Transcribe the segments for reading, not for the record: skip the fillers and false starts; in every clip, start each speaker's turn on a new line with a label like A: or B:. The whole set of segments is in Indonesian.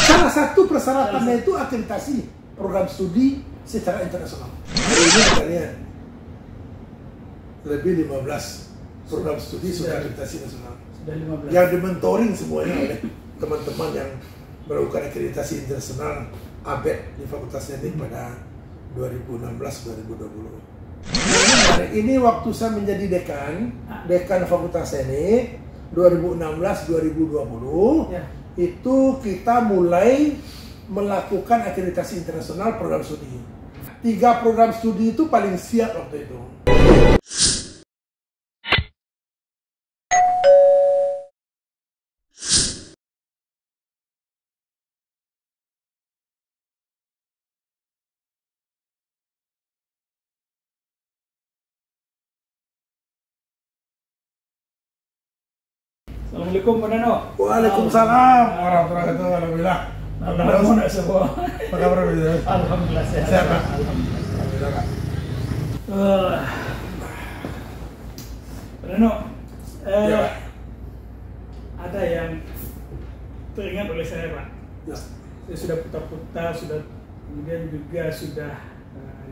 A: Salah satu persyaratannya itu akreditasi program studi secara internasional. Hari ini katanya lebih 15 program studi sudah akreditasi nasional.
B: Sudah 15.
A: Yang dimentoring semuanya oleh teman-teman yang melakukan akreditasi internasional ABET di Fakultas Teknik pada 2016-2020. Hari ini waktu saya menjadi dekan Fakultas Teknik 2016-2020,
B: Ya.
A: itu kita mulai melakukan akreditasi internasional program studi. 3 program studi itu paling siap waktu itu.
B: Assalamualaikum Pak Dano.
A: Waalaikumsalam warahmatullahi wabarakatuh. Alhamdulillah.
B: Alhamdulillah semua.
A: Apa kabar?
B: Alhamdulillah sehat.
A: Sehat, Pak?
B: Alhamdulillah. Pak Dano,
A: Ya.
B: ada yang teringat oleh saya, Pak.
A: Ya.
B: Saya sudah putar-putar, kemudian juga sudah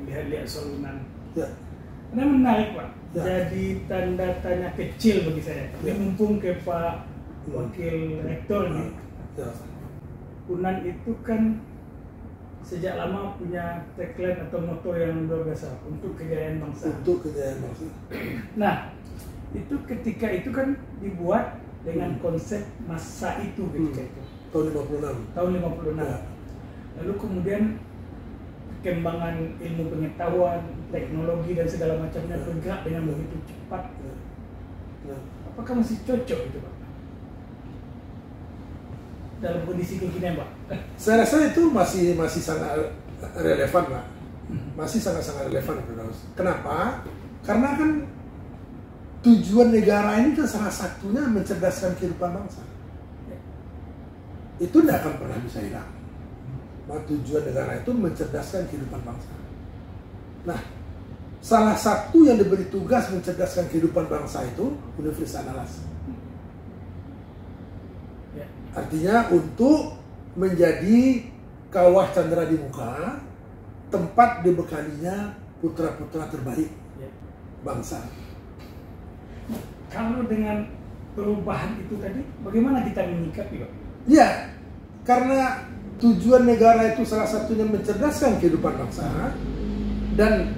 B: lihat-lihat solunan.
A: Ya.
B: Karena menarik, Pak.
A: Ya.
B: Jadi tanda tanya kecil bagi saya. Tapi
A: Ya.
B: mumpung ke Pak Wakil Rektor nih,
A: Ya.
B: UNAN itu kan sejak lama punya tagline atau motto yang luar biasa, untuk kejayaan bangsa.
A: Untuk kejayaan bangsa.
B: Nah, itu ketika itu kan dibuat dengan konsep masa itu ketika itu.
A: Tahun 56.
B: Tahun 56.
A: Ya.
B: Lalu kemudian perkembangan ilmu pengetahuan, teknologi dan segala macamnya bergerak dengan begitu cepat.
A: Ya. Ya.
B: Apakah masih cocok itu, Pak? Dalam kondisi kekinian, Pak?
A: Saya rasa itu masih sangat relevan, Pak. Masih sangat relevan, Pak. Kenapa? Karena kan tujuan negara ini kan salah satunya mencerdaskan kehidupan bangsa. Itu tidak akan pernah bisa hilang. Nah, tujuan negara itu mencerdaskan kehidupan bangsa. Nah, salah satu yang diberi tugas mencerdaskan kehidupan bangsa itu Universitas Andalas.
B: Ya.
A: Artinya untuk menjadi kawah candera di muka, tempat dibekalinya putra-putra terbaik
B: Ya.
A: bangsa.
B: Kalau dengan perubahan itu tadi, bagaimana kita menyikapi, Pak?
A: Ya, karena tujuan negara itu salah satunya mencerdaskan kehidupan bangsa, dan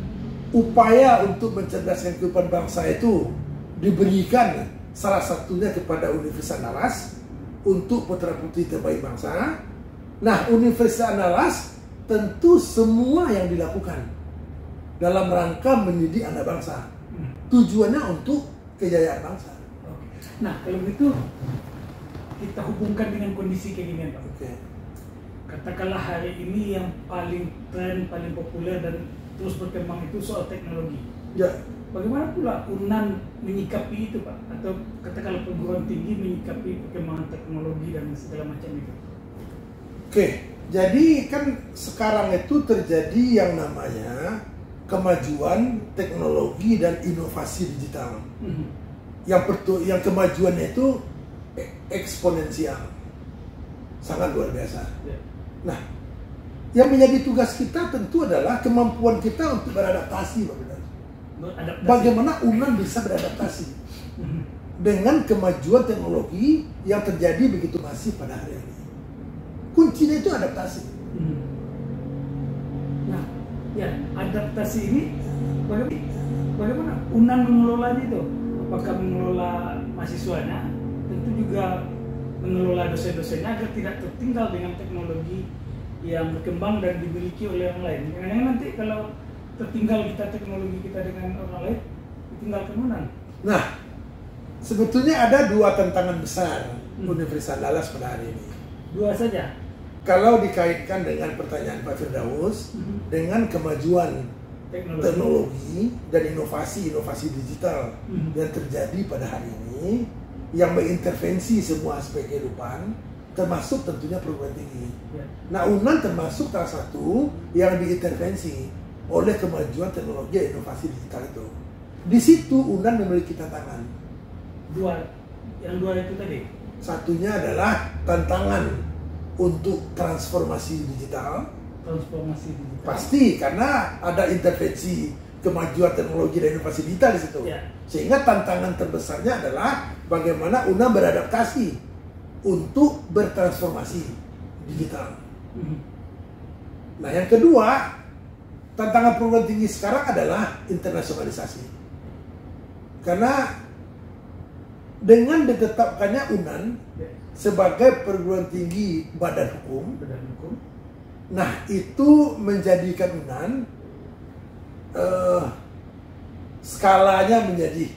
A: upaya untuk mencerdaskan kehidupan bangsa itu diberikan salah satunya kepada Universitas Andalas untuk putra-putri terbaik bangsa. Nah, Universitas Andalas tentu semua yang dilakukan dalam rangka mendidik anak bangsa. Tujuannya untuk kejayaan bangsa.
B: Oke. Nah, kalau begitu kita hubungkan dengan kondisi kekinian, Pak.
A: Oke.
B: Katakanlah hari ini yang paling tren, paling populer dan terus berkembang itu soal teknologi.
A: Ya.
B: Bagaimana pula UNAN menyikapi itu, Pak? Atau katakanlah perguruan tinggi menyikapi perkembangan teknologi dan segala macam itu?
A: Oke, jadi kan sekarang itu terjadi yang namanya kemajuan teknologi dan inovasi digital. Yang kemajuannya itu eksponensial, sangat luar biasa.
B: Ya.
A: Nah, yang menjadi tugas kita tentu adalah kemampuan kita untuk beradaptasi, Pak Bidar.
B: Beradaptasi.
A: Bagaimana UNAN bisa beradaptasi dengan kemajuan teknologi yang terjadi begitu masif pada hari ini. Kuncinya itu adaptasi.
B: Nah, ya, adaptasi ini bagaimana UNAN mengelolanya itu? Apakah mengelola mahasiswanya, tentu juga mengelola dosen-dosennya agar tidak tertinggal dengan teknologi yang berkembang dan dimiliki oleh yang lain. Jangan-jangan nanti kalau tertinggal kita teknologi kita dengan orang lain, ditinggalkan UNAN.
A: Nah, sebetulnya ada 2 tantangan besar Universitas Andalas pada hari ini.
B: 2 saja.
A: Kalau dikaitkan dengan pertanyaan Pak Firdaus, dengan kemajuan teknologi dan inovasi digital yang terjadi pada hari ini, yang mengintervensi semua aspek kehidupan, termasuk tentunya perguruan tinggi.
B: Ya.
A: Nah, UNAN termasuk salah satu yang diintervensi oleh kemajuan teknologi dan inovasi digital itu. Di situ UNAN memiliki tantangan.
B: Yang dua itu tadi.
A: Satunya adalah tantangan untuk transformasi digital.
B: Transformasi digital.
A: Pasti, karena ada intervensi kemajuan teknologi dan inovasi digital di situ.
B: Ya.
A: Sehingga tantangan terbesarnya adalah bagaimana UNAM beradaptasi untuk bertransformasi digital. Nah, yang kedua, tantangan perguruan tinggi sekarang adalah internasionalisasi. Karena dengan ditetapkannya UNAN sebagai perguruan tinggi badan hukum, nah itu menjadikan UNAN skalanya menjadi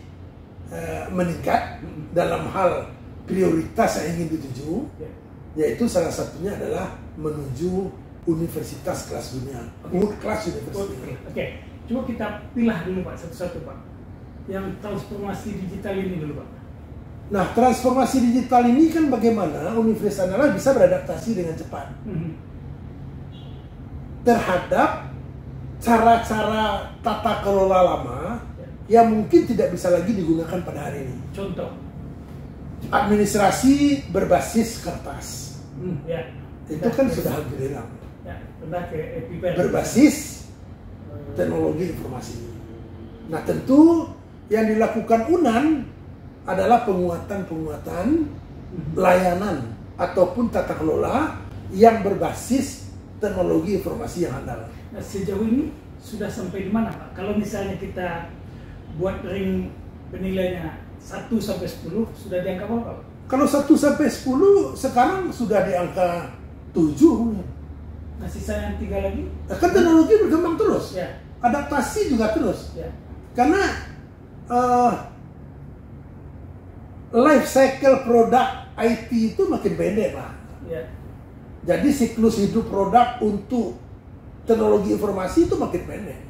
A: meningkat dalam hal prioritas yang ingin dituju, yaitu salah satunya adalah menuju universitas kelas dunia, world class university.
B: Oke, coba kita pilah dulu Pak satu-satu Pak. Yang transformasi digital ini dulu Pak.
A: Nah, transformasi digital ini kan bagaimana Universitas Andalas bisa beradaptasi dengan cepat terhadap cara-cara tata kelola lama yang mungkin tidak bisa lagi digunakan pada hari ini.
B: Contoh,
A: administrasi berbasis kertas,
B: ya.
A: Itu kan sudah hampir hilang.
B: Ya, ke EPPR.
A: Berbasis teknologi informasi. Nah, tentu yang dilakukan UNAN adalah penguatan layanan ataupun tata kelola yang berbasis teknologi informasi yang handal.
B: Nah, sejauh ini sudah sampai di mana Pak? Kalau misalnya kita buat ring penilaiannya 1 sampai 10 sudah di angka berapa Pak?
A: Kalau 1 sampai 10 sekarang sudah di angka 7.
B: Nah, sisa yang 3 lagi?
A: Kan teknologi berkembang terus.
B: Ya.
A: Adaptasi juga terus.
B: Ya.
A: Karena life cycle produk IT itu makin pendek Pak.
B: Ya.
A: Jadi siklus hidup produk untuk teknologi informasi itu makin pendek.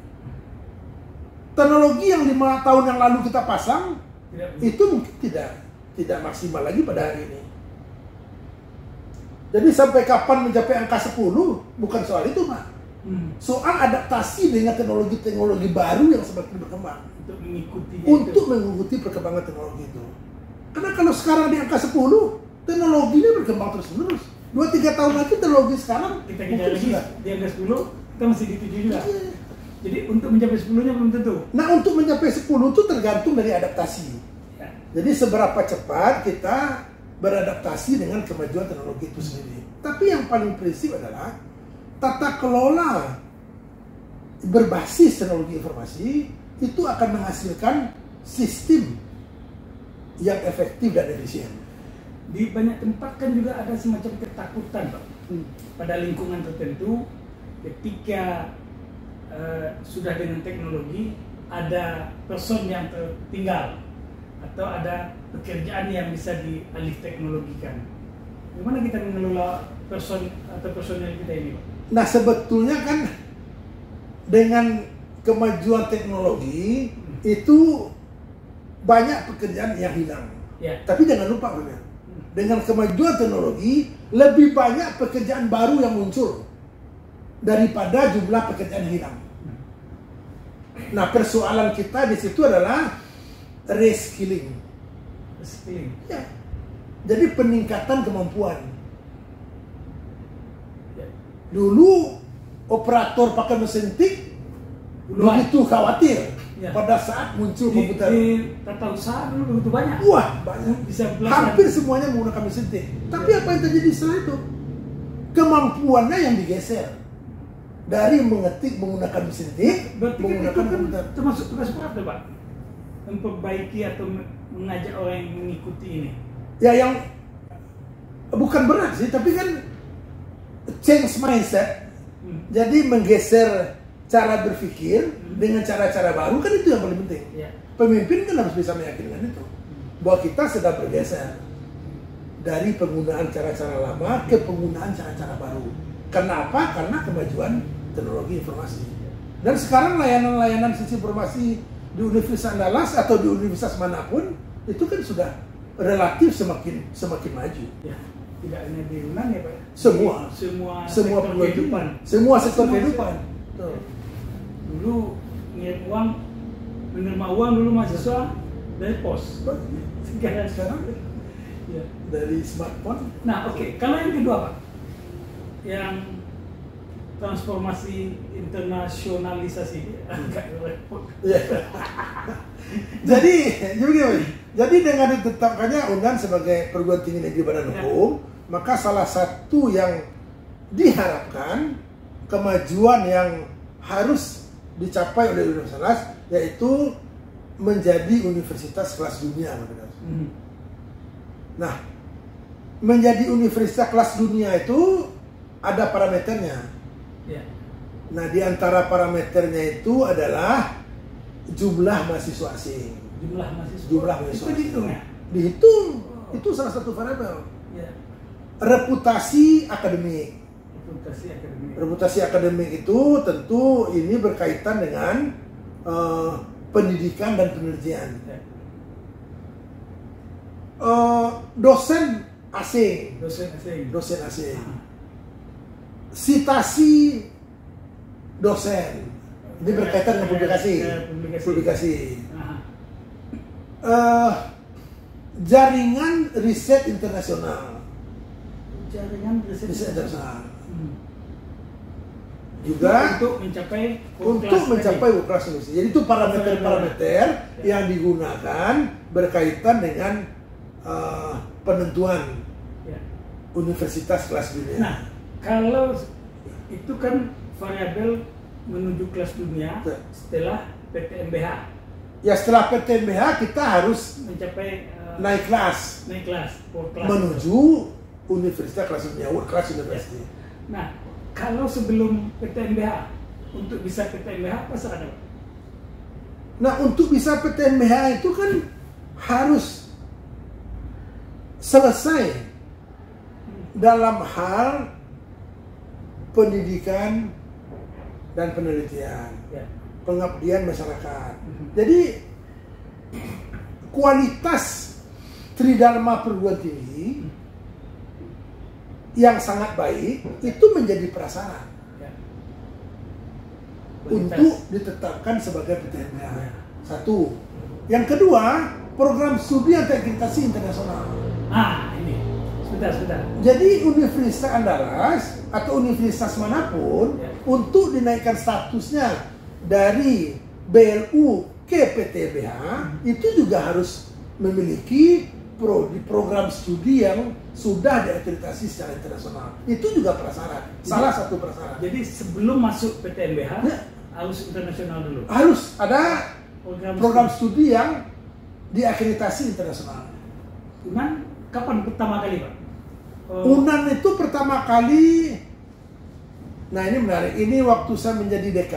A: Teknologi yang 5 tahun yang lalu kita pasang itu mungkin tidak maksimal lagi pada hari ini. Jadi sampai kapan mencapai angka 10 bukan soal itu Pak. Soal adaptasi dengan teknologi-teknologi baru yang semakin berkembang untuk mengikuti perkembangan teknologi itu. Karena kalau sekarang di angka 10, teknologinya berkembang terus-menerus. 2-3 tahun lagi teknologi sekarang
B: kita lagi di angka 10, kita masih di 7 juga. Jadi untuk mencapai 10-nya belum tentu.
A: Nah, untuk mencapai 10 itu tergantung dari adaptasi.
B: Ya.
A: Jadi seberapa cepat kita beradaptasi dengan kemajuan teknologi itu sendiri. Tapi yang paling prinsip adalah tata kelola berbasis teknologi informasi itu akan menghasilkan sistem yang efektif dan efisien.
B: Di banyak tempat kan juga ada semacam ketakutan Pak, pada lingkungan tertentu ketika sudah dengan teknologi ada person yang tertinggal atau ada pekerjaan yang bisa dialih teknologikan. Bagaimana kita mengelola person atau personel kita ini Pak?
A: Nah, sebetulnya kan dengan kemajuan teknologi itu banyak pekerjaan yang hilang.
B: Ya.
A: Tapi jangan lupa benar, dengan kemajuan teknologi lebih banyak pekerjaan baru yang muncul daripada jumlah pekerjaan yang hilang. Nah, persoalan kita di situ adalah reskilling.
B: Reskilling.
A: Ya. Jadi peningkatan kemampuan.
B: Ya.
A: Dulu operator pakai mesin tik begitu khawatir pada saat muncul komputer.
B: Di tata usaha dulu begitu banyak.
A: Wah, banyak.
B: Bisa
A: hampir semuanya menggunakan mesin tik. Tapi apa yang terjadi setelah itu? Kemampuannya yang digeser dari mengetik menggunakan mesin tik, menggunakan komputer.
B: Termasuk tugas berat Pak, memperbaiki atau mengajak orang yang mengikuti ini.
A: Ya, yang bukan berat sih, tapi kan change mindset. Jadi menggeser cara berpikir dengan cara-cara baru, kan itu yang paling penting.
B: Ya.
A: Pemimpin kan harus bisa meyakinkan itu bahwa kita sedang bergeser dari penggunaan cara-cara lama ke penggunaan cara-cara baru. Kenapa? Karena kemajuan teknologi informasi. Dan sekarang layanan-layanan sisi informasi di Universitas Andalas atau di universitas manapun itu kan sudah relatif semakin maju.
B: Ya. Tidak hanya di UNAN ya Pak.
A: Semua
B: sektor kehidupan.
A: Semua sektor kehidupan.
B: Dulu menerima uang dulu mahasiswa dari pos. Sekarang Ya.
A: dari smartphone.
B: Nah, oke. Kalau yang kedua, Pak, yang transformasi internasionalisasi agak repot.
A: Ya. Jadi dengan ditetapkannya UNAN sebagai perguruan tinggi negeri badan hukum, maka salah satu yang diharapkan kemajuan yang harus dicapai oleh universitas yaitu menjadi universitas kelas dunia. Nah, menjadi universitas kelas dunia itu ada parameternya.
B: Ya.
A: Nah, di antara parameternya itu adalah jumlah mahasiswa asing.
B: Jumlah mahasiswa.
A: Jumlah mahasiswa
B: itu dihitung ya?
A: Dihitung. Itu salah satu variabel.
B: Ya.
A: Reputasi akademik.
B: Reputasi akademik.
A: Reputasi akademik itu tentu ini berkaitan dengan pendidikan dan penelitian.
B: Ya.
A: Dosen asing.
B: Dosen asing.
A: Dosen asing. Citasi dosen. Ini berkaitan dengan publikasi. Publikasi. Jaringan riset internasional.
B: Jaringan riset
A: internasional. Juga
B: untuk mencapai
A: world class university. Jadi itu parameter-parameter yang digunakan berkaitan dengan penentuan universitas kelas dunia.
B: Nah, kalau itu kan variabel menuju kelas dunia setelah PTNBH.
A: Ya, setelah PTNBH kita harus
B: mencapai
A: naik kelas menuju universitas kelas dunia, world class university.
B: Nah, kalau sebelum PTNBH, untuk bisa PTNBH apa syaratnya?
A: Nah, untuk bisa PTNBH itu kan harus selesai dalam hal pendidikan dan penelitian, pengabdian masyarakat. Jadi kualitas tridharma perguruan tinggi yang sangat baik itu menjadi prasyarat untuk ditetapkan sebagai PTNBH. Satu. Yang kedua, program studi akreditasi internasional.
B: Ini. Sebentar.
A: Jadi Universitas Andalas atau universitas manapun untuk dinaikkan statusnya dari BLU ke PTNBH itu juga harus memiliki program studi yang sudah diakreditasi secara internasional. Itu juga prasyarat. Salah satu prasyarat.
B: Jadi sebelum masuk PTNBH harus internasional dulu.
A: Harus ada program studi yang diakreditasi internasional.
B: UNAN kapan pertama kali, Pak?
A: UNAN itu pertama kali, nah ini menarik, ini waktu saya menjadi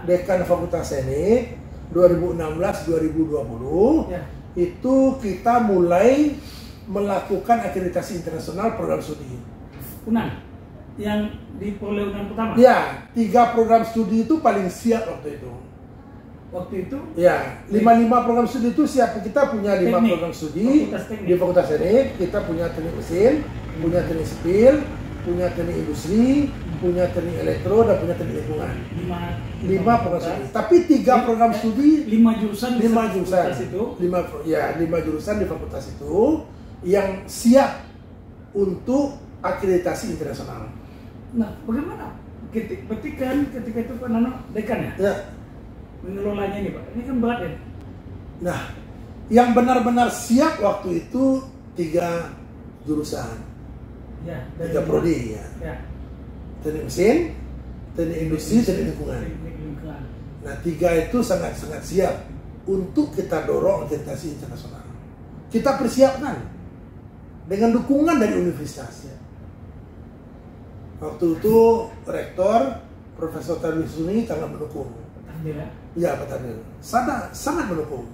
A: dekan Fakultas Teknik 2016-2020, itu kita mulai melakukan akreditasi internasional program studi.
B: UNAN? Yang di Polio UNAN pertama?
A: Ya, 3 program studi itu paling siap waktu itu.
B: Waktu itu?
A: Ya, 5 program studi itu siap. Kita punya 5 program studi di Fakultas Teknik. Kita punya teknik mesin, punya teknik sipil, punya teknik industri, punya teknik elektro, dan punya teknik lingkungan. 5 program studi. Tapi 3 program studi,
B: 5 jurusan di fakultas itu.
A: 5 jurusan di fakultas itu yang siap untuk akreditasi internasional.
B: Nah, bagaimana? Berarti kan ketika itu Pak Nano dekan ya?
A: Ya.
B: Mengelolanya ini, Pak. Ini kan berat ya?
A: Nah, yang benar-benar siap waktu itu 3 jurusan.
B: Ya,
A: 3 prodi ya. Teknik mesin, teknik industri, teknik lingkungan. Nah, 3 itu sangat-sangat siap untuk kita dorong akreditasi internasional. Kita persiapkan dengan dukungan dari universitas. Ya. Waktu itu rektor Profesor Tarwisuni sangat mendukung. Ya, Pak Tadil. Sangat mendukung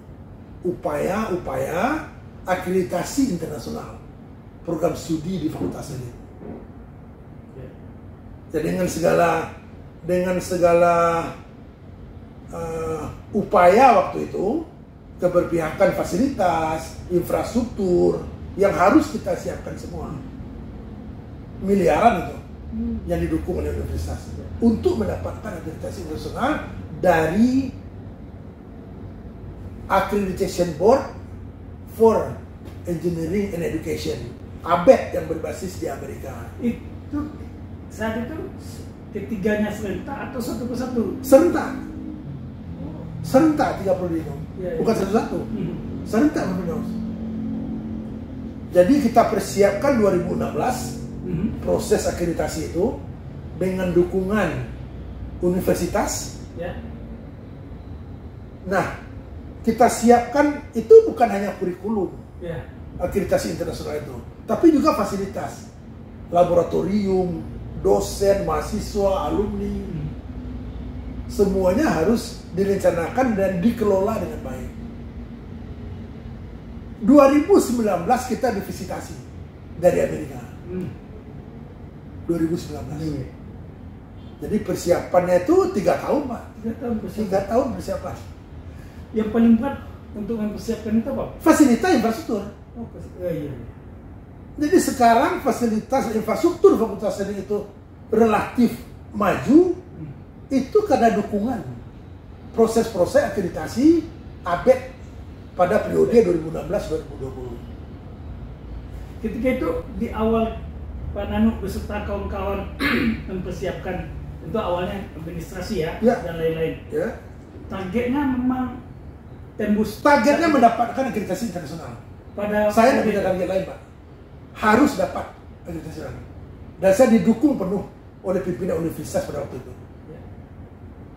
A: upaya-upaya akreditasi internasional program studi di fakultas ini. Jadi dengan segala upaya waktu itu, keberpihakan fasilitas, infrastruktur yang harus kita siapkan semua, miliaran itu yang didukung oleh universitas untuk mendapatkan akreditasi internasional dari Accreditation Board for Engineering and Education, ABET yang berbasis di Amerika.
B: Itu saat itu ketiganya serentak atau satu persatu?
A: Serentak. Serentak 30 dino.
B: Ya, ya.
A: Bukan satu-satu. Serentak Bapak. Jadi kita persiapkan 2016 proses akreditasi itu dengan dukungan universitas.
B: Ya.
A: Nah, kita siapkan itu bukan hanya kurikulum
B: Ya.
A: akreditasi internasional itu, tapi juga fasilitas, laboratorium, dosen, mahasiswa, alumni, semuanya harus direncanakan dan dikelola dengan baik. 2019 kita divisitasi dari Amerika. 2019. Jadi persiapannya itu 3 tahun, Pak. 3 tahun persiapan.
B: Yang paling berat untuk mempersiapkan itu apa?
A: Fasilitas infrastruktur.
B: Iya.
A: Jadi sekarang fasilitas infrastruktur Fakultas Teknik itu relatif maju, itu karena dukungan proses-proses akreditasi ABET pada periode 2016-2020.
B: Ketika itu di awal Pak Nanu beserta kawan-kawan mempersiapkan, itu awalnya administrasi ya. Dan lain-lain.
A: Ya.
B: Targetnya memang tembus.
A: Targetnya mendapatkan akreditasi internasional. Saya tidak ada target lain, Pak. Harus dapat akreditasi internasional. Dan saya didukung penuh oleh pimpinan universitas pada waktu itu.
B: Ya.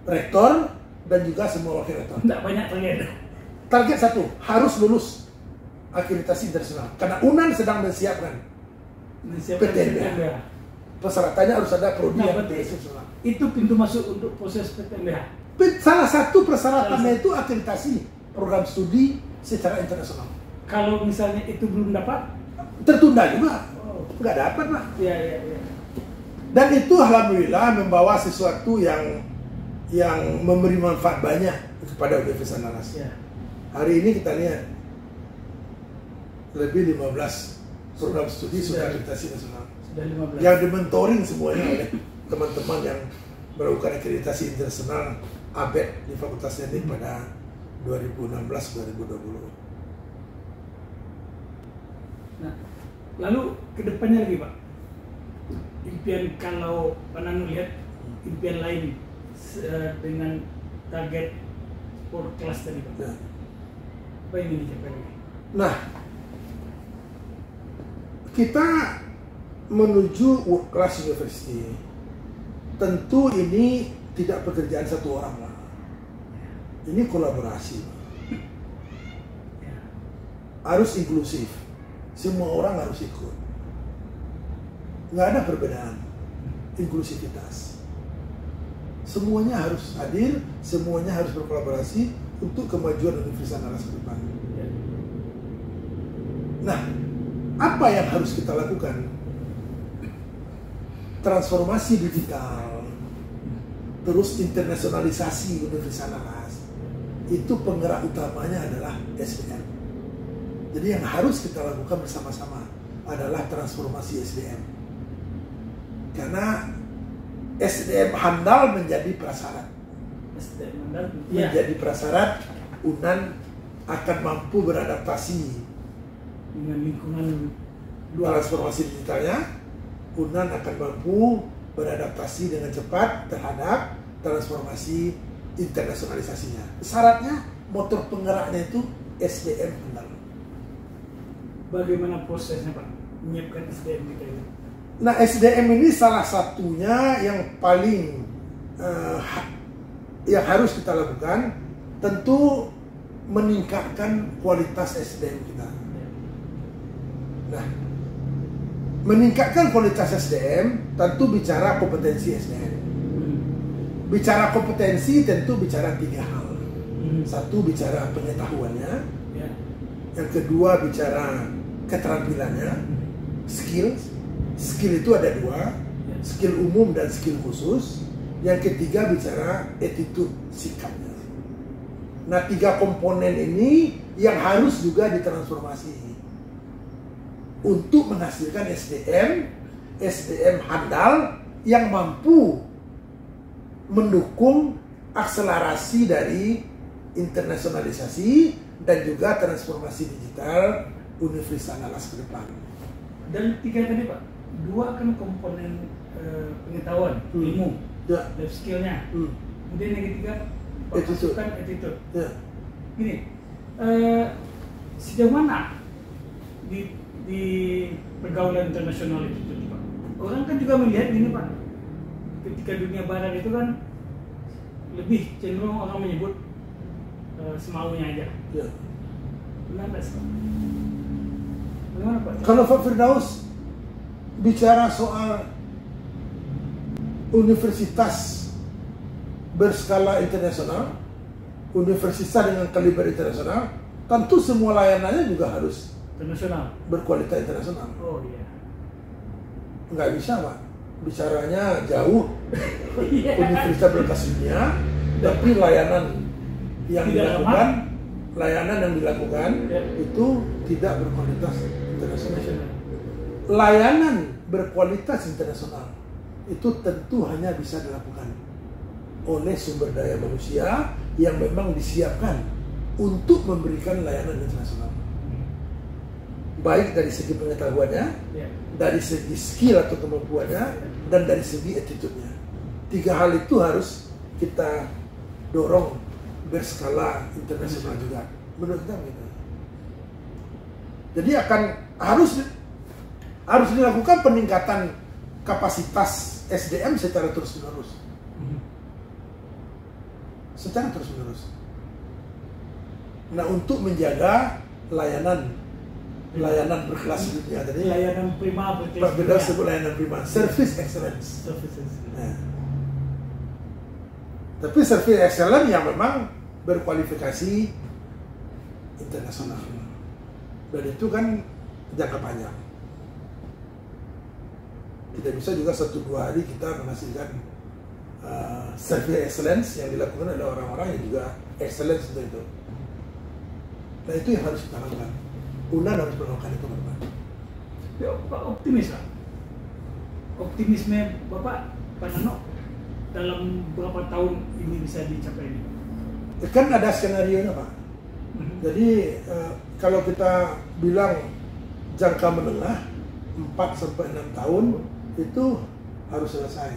A: Rektor dan juga semua wakil rektor.
B: Tidak banyak target.
A: Target 1, harus lulus akreditasi internasional. Karena UNAN sedang menyiapkan PTNBH. Persyaratannya harus ada prodi yang internasional.
B: Itu pintu masuk untuk proses PTNBH.
A: Salah satu persyaratannya itu akreditasi program studi secara internasional.
B: Kalau misalnya itu belum dapat,
A: tertunda juga. Nggak dapat, Pak.
B: Iya.
A: Dan itu alhamdulillah membawa sesuatu yang memberi manfaat banyak kepada Universitas Andalas.
B: Ya.
A: Hari ini kita lihat lebih 15 program studi sudah akreditasi nasional.
B: Sudah 15.
A: Yang dimentoring semuanya oleh teman-teman yang melakukan akreditasi internasional ABET di Fakultas Teknik pada 2016-2020.
B: Nah, lalu kedepannya lagi, Pak, impian kalau Pak Nanu lihat impian lain dengan target for kelas tadi, Pak.
A: Ya.
B: Apa yang dicapai lagi?
A: Nah, kita menuju world class university. Tentu ini tidak pekerjaan satu orang, Pak. Ini kolaborasi, Pak. Harus inklusif. Semua orang harus ikut. Nggak ada perbedaan. Inklusivitas. Semuanya harus hadir, semuanya harus berkolaborasi untuk kemajuan Universitas Andalas ke depan. Nah, apa yang harus kita lakukan? Transformasi digital, terus internasionalisasi Universitas Andalas. Itu penggerak utamanya adalah SDM. Jadi yang harus kita lakukan bersama-sama adalah transformasi SDM. Karena SDM handal menjadi prasyarat.
B: SDM handal
A: menjadi prasyarat UNAN akan mampu beradaptasi
B: dengan lingkungan
A: transformasi digitalnya. UNAN akan mampu beradaptasi dengan cepat terhadap transformasi internasionalisasinya. Syaratnya motor penggeraknya itu SDM handal.
B: Bagaimana prosesnya, Pak, menyiapkan SDM kita ini?
A: Nah, SDM ini salah satunya yang paling yang harus kita lakukan, tentu meningkatkan kualitas SDM kita. Nah, meningkatkan kualitas SDM tentu bicara kompetensi SDM. Bicara kompetensi tentu bicara 3 hal. Satu, bicara pengetahuannya. Yang kedua, bicara keterampilannya, skill. Skill itu ada 2, skill umum dan skill khusus. Yang ketiga, bicara attitude, sikapnya. Nah, 3 komponen ini yang harus juga ditransformasi untuk menghasilkan SDM handal yang mampu mendukung akselerasi dari internasionalisasi dan juga transformasi digital Universitas Andalas ke depan.
B: Dan 3 tadi Pak, 2 kan komponen pengetahuan, ilmu, life skillnya. Kemudian yang ketiga, pasukan attitude. Gini, sejauh mana di pergaulan internasional itu Pak? Orang kan juga melihat gini Pak, ketika dunia barat itu kan lebih cenderung orang menyebut semaunya aja. Benar nggak sih? Bagaimana Pak?
A: Kalau Pak Firdaus bicara soal universitas berskala internasional, universitas dengan kaliber internasional, tentu semua layanannya juga harus
B: internasional,
A: berkualitas internasional.
B: Oh iya.
A: Nggak bisa Pak, bicaranya jauh. Universitas berkelas dunia, tapi layanan yang dilakukan itu tidak berkualitas internasional. Layanan berkualitas internasional itu tentu hanya bisa dilakukan oleh sumber daya manusia yang memang disiapkan untuk memberikan layanan internasional, baik dari segi pengetahuannya, dari segi skill atau kemampuannya, dan dari segi attitude-nya. 3 hal itu harus kita dorong berskala internasional juga, menurut kita gitu. Jadi harus dilakukan peningkatan kapasitas SDM secara terus-menerus. Nah, untuk menjaga layanan berkelas dunia tadi,
B: layanan prima
A: Pak Firdaus sebut layanan prima, service excellence. Nah, tapi service excellence yang memang berkualifikasi internasional, dan itu kan jangka panjang. Tidak bisa juga 1-2 hari kita menghasilkan service excellence yang dilakukan oleh orang-orang yang juga excellence untuk itu. Nah, itu yang harus kita lakukan. UNAN harus melakukan itu Bapak.
B: Ya, Pak optimis Pak. Optimisme Bapak, Pak Nano, dalam berapa tahun ini bisa dicapai ini?
A: Kan ada skenario-nya Pak. Jadi kalau kita bilang jangka menengah 4-6 tahun itu harus selesai.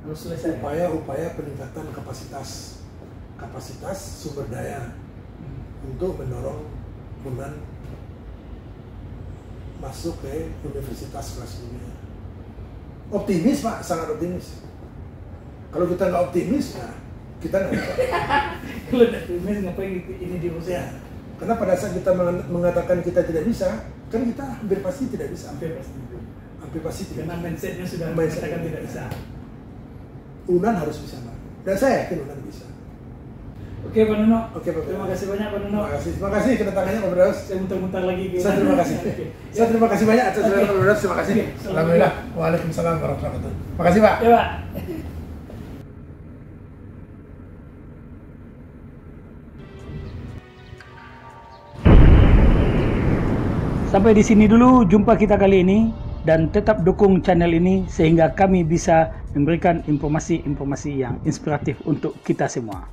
A: Upaya peningkatan kapasitas sumber daya untuk mendorong UNAN masuk ke universitas kelas dunia. Optimis Pak, sangat optimis. Kalau kita nggak optimis, nah kita nggak bisa.
B: Kalau nggak optimis, ngapain ini diusaha?
A: Karena pada saat kita mengatakan kita tidak bisa, kan kita hampir pasti tidak bisa. Hampir pasti tidak.
B: Karena mindsetnya sudah mengatakan tidak bisa.
A: UNAN harus bisa, Pak. Dan saya yakin UNAN bisa.
B: Oke Pak Nano.
A: Oke Pak.
B: Terima kasih banyak Pak Nano.
A: Terima kasih kedatangannya Pak Firdaus.
B: Saya muter-muter lagi.
A: Saya terima kasih. Saya terima kasih banyak atas Pak Firdaus. Terima kasih. Alhamdulillah. Waalaikumsalam warahmatullahi wabarakatuh. Terima kasih Pak.
B: Ya Pak. Sampai di sini dulu jumpa kita kali ini, dan tetap dukung channel ini sehingga kami bisa memberikan informasi-informasi yang inspiratif untuk kita semua.